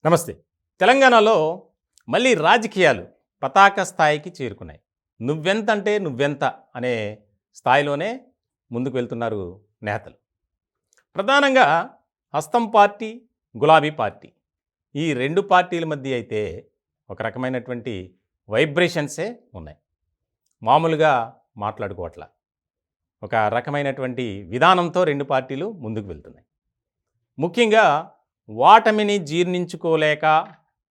నమస్తే. తెలంగాణలో మళ్ళీ రాజకీయాలు పతాక స్థాయికి చేరుకున్నాయి. నువ్వెంతంటే నువ్వెంత అనే స్థాయిలోనే ముందుకు వెళ్తున్నారు నేతలు. ప్రధానంగా హస్తం పార్టీ, గులాబీ పార్టీ. ఈ 2 పార్టీల మధ్య అయితే ఒక రకమైనటువంటి వైబ్రేషన్సే ఉన్నాయి. మామూలుగా మాట్లాడుకోవట్ల. ఒక రకమైనటువంటి విధానంతో 2 పార్టీలు ముందుకు వెళ్తున్నాయి. ముఖ్యంగా ఓటమిని జీర్ణించుకోలేక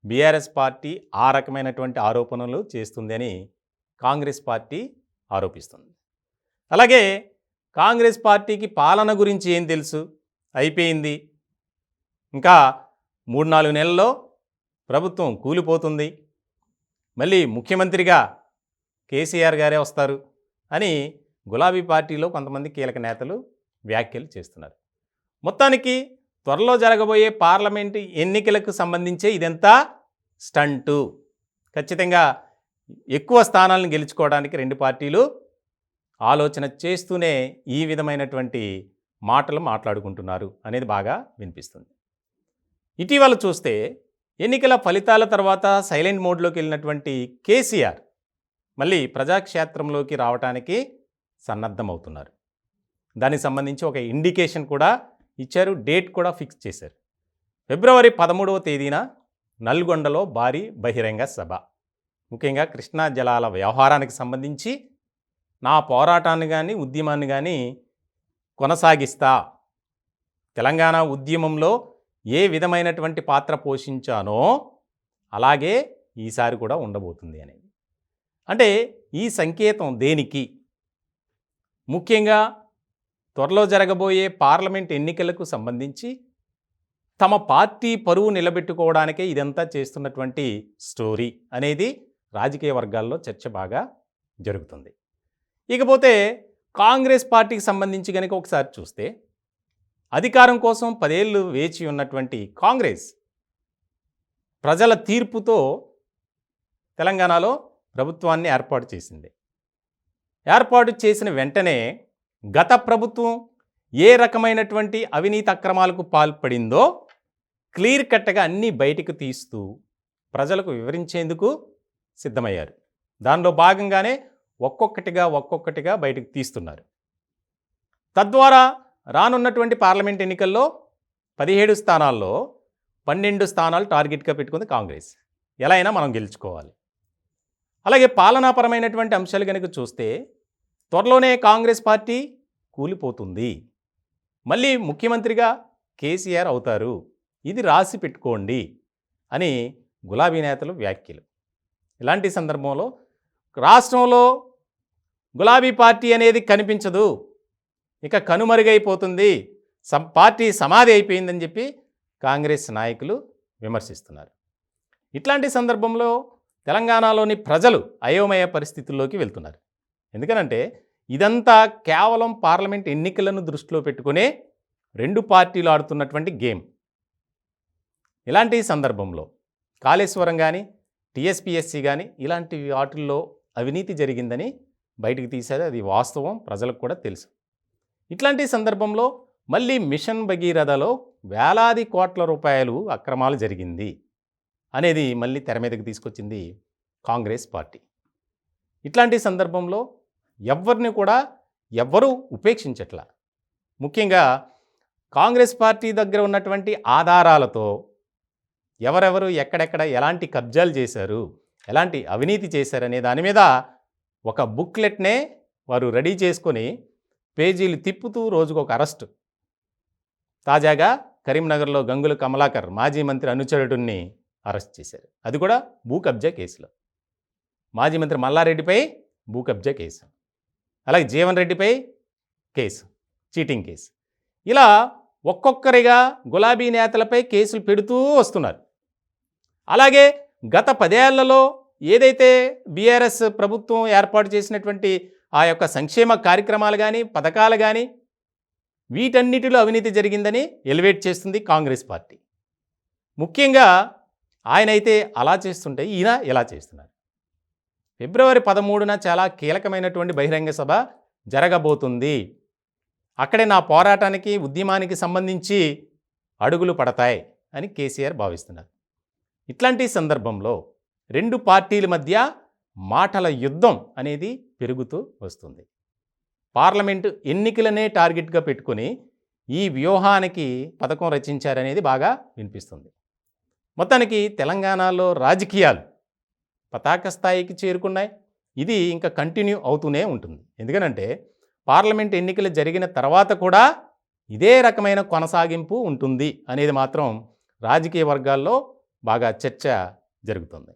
బీఆర్ఎస్ పార్టీ ఆ రకమైనటువంటి ఆరోపణలు చేస్తుందని కాంగ్రెస్ పార్టీ ఆరోపిస్తుంది. అలాగే కాంగ్రెస్ పార్టీకి పాలన గురించి ఏం తెలుసు, అయిపోయింది, ఇంకా 3-4 నెలల్లో ప్రభుత్వం కూలిపోతుంది, మళ్ళీ ముఖ్యమంత్రిగా కేసీఆర్ గారే వస్తారు అని గులాబీ పార్టీలో కొంతమంది కీలక నేతలు వ్యాఖ్యలు చేస్తున్నారు. మొత్తానికి త్వరలో జరగబోయే పార్లమెంటు ఎన్నికలకు సంబంధించే ఇదంతా స్టంటు. ఖచ్చితంగా ఎక్కువ స్థానాలను గెలుచుకోవడానికి 2 పార్టీలు ఆలోచన చేస్తూనే ఈ విధమైనటువంటి మాటలు మాట్లాడుకుంటున్నారు అనేది బాగా వినిపిస్తుంది. ఇటీవల చూస్తే ఎన్నికల ఫలితాల తర్వాత సైలెంట్ మోడ్లోకి వెళ్ళినటువంటి కేసీఆర్ మళ్ళీ ప్రజాక్షేత్రంలోకి రావడానికి సన్నద్ధమవుతున్నారు. దానికి సంబంధించి ఒక ఇండికేషన్ కూడా ఇచ్చారు, డేట్ కూడా ఫిక్స్ చేశారు. ఫిబ్రవరి 13వ తేదీన నల్గొండలో భారీ బహిరంగ సభ. ముఖ్యంగా కృష్ణా జలాల వ్యవహారానికి సంబంధించి నా పోరాటాన్ని కానీ ఉద్యమాన్ని కానీ కొనసాగిస్తా, తెలంగాణ ఉద్యమంలో ఏ విధమైనటువంటి పాత్ర పోషించానో అలాగే ఈసారి కూడా ఉండబోతుంది అనేది. అంటే ఈ సంకేతం దేనికి? ముఖ్యంగా త్వరలో జరగబోయే పార్లమెంట్ ఎన్నికలకు సంబంధించి తమ పార్టీ పరువు నిలబెట్టుకోవడానికే ఇదంతా చేస్తున్నటువంటి స్టోరీ అనేది రాజకీయ వర్గాల్లో చర్చ బాగా జరుగుతుంది. ఇకపోతే కాంగ్రెస్ పార్టీకి సంబంధించి కనుక ఒకసారి చూస్తే అధికారం కోసం 10 ఏళ్ళు వేచి ఉన్నటువంటి కాంగ్రెస్ ప్రజల తీర్పుతో తెలంగాణలో ప్రభుత్వాన్ని ఏర్పాటు చేసింది. ఏర్పాటు చేసిన వెంటనే గత ప్రభుత్వం ఏ రకమైనటువంటి అవినీతి అక్రమాలకు పాల్పడిందో క్లియర్ కట్గా అన్నీ బయటకు తీస్తూ ప్రజలకు వివరించేందుకు సిద్ధమయ్యారు. దానిలో భాగంగానే ఒక్కొక్కటిగా బయటకు తీస్తున్నారు. తద్వారా రానున్నటువంటి పార్లమెంట్ ఎన్నికల్లో 17 స్థానాల్లో 12 స్థానాలు టార్గెట్గా పెట్టుకుంది కాంగ్రెస్. ఎలా అయినా మనం గెలుచుకోవాలి. అలాగే పాలనాపరమైనటువంటి అంశాలు కనుక చూస్తే త్వరలోనే కాంగ్రెస్ పార్టీ కూలిపోతుంది, మళ్ళీ ముఖ్యమంత్రిగా కేసీఆర్ అవుతారు, ఇది రాసి పెట్టుకోండి అని గులాబీ నేతలు వ్యాఖ్యలు. ఇలాంటి సందర్భంలో రాష్ట్రంలో గులాబీ పార్టీ అనేది కనిపించదు, ఇక కనుమరుగైపోతుంది, పార్టీ సమాధి అయిపోయిందని చెప్పి కాంగ్రెస్ నాయకులు విమర్శిస్తున్నారు. ఇట్లాంటి సందర్భంలో తెలంగాణలోని ప్రజలు అయోమయ పరిస్థితుల్లోకి వెళ్తున్నారు. ఎందుకనంటే ఇదంతా కేవలం పార్లమెంట్ ఎన్నికలను దృష్టిలో పెట్టుకునే 2 పార్టీలు ఆడుతున్నటువంటి గేమ్. ఇలాంటి సందర్భంలో కాళేశ్వరం కానీ టీఎస్పీఎస్సీ కానీ ఇలాంటి వాటిల్లో అవినీతి జరిగిందని బయటకు తీశారు, అది వాస్తవం, ప్రజలకు కూడా తెలుసు. ఇట్లాంటి సందర్భంలో మళ్ళీ మిషన్ భగీరథలో వేలాది కోట్ల రూపాయలు అక్రమాలు జరిగింది అనేది మళ్ళీ తెర మీదకి తీసుకొచ్చింది కాంగ్రెస్ పార్టీ. ఇట్లాంటి సందర్భంలో ఎవ్వరూ ఉపేక్షించట్లా. ముఖ్యంగా కాంగ్రెస్ పార్టీ దగ్గర ఉన్నటువంటి ఆధారాలతో ఎవరెవరు ఎక్కడెక్కడ ఎలాంటి కబ్జాలు చేశారు, ఎలాంటి అవినీతి చేశారనే దాని మీద ఒక బుక్లెట్నే వారు రెడీ చేసుకొని పేజీలు తిప్పుతూ రోజుకొక అరెస్టు. తాజాగా కరీంనగర్లో గంగుల కమలాకర్ మాజీ మంత్రి అనుచరుడిని అరెస్ట్ చేశారు, అది కూడా భూ కబ్జా కేసులో. మాజీ మంత్రి మల్లారెడ్డిపై భూ కబ్జా కేసు, అలాగే జీవన్ రెడ్డిపై కేసు, చీటింగ్ కేసు. ఇలా ఒక్కొక్కరిగా గులాబీ నేతలపై కేసులు పెడుతూ వస్తున్నారు. అలాగే గత 10 ఏళ్లలో ఏదైతే బీఆర్ఎస్ ప్రభుత్వం ఏర్పాటు చేసినటువంటి ఆ యొక్క సంక్షేమ కార్యక్రమాలు కానీ పథకాలు కానీ వీటన్నిటిలో అవినీతి జరిగిందని ఎలివేట్ చేస్తుంది కాంగ్రెస్ పార్టీ. ముఖ్యంగా ఆయన అయితే అలా చేస్తుంటే ఈయన ఎలా చేస్తున్నారు. ఫిబ్రవరి 13న చాలా కీలకమైనటువంటి బహిరంగ సభ జరగబోతుంది. అక్కడే నా పోరాటానికి ఉద్యమానికి సంబంధించి అడుగులు పడతాయి అని కేసీఆర్ భావిస్తున్నారు. ఇట్లాంటి సందర్భంలో రెండు పార్టీల మధ్య మాటల యుద్ధం అనేది పెరుగుతూ వస్తుంది. పార్లమెంటు ఎన్నికలనే టార్గెట్గా పెట్టుకొని ఈ వ్యూహానికి పథకం రచించారనేది బాగా వినిపిస్తుంది. మొత్తానికి తెలంగాణలో రాజకీయాలు పతాక స్థాయికి చేరుకున్నాయి. ఇది ఇంకా కంటిన్యూ అవుతూనే ఉంటుంది. ఎందుకనంటే పార్లమెంట్ ఎన్నికలు జరిగిన తర్వాత కూడా ఇదే రకమైన కొనసాగింపు ఉంటుంది అనేది మాత్రం రాజకీయ వర్గాల్లో బాగా చర్చ జరుగుతుంది.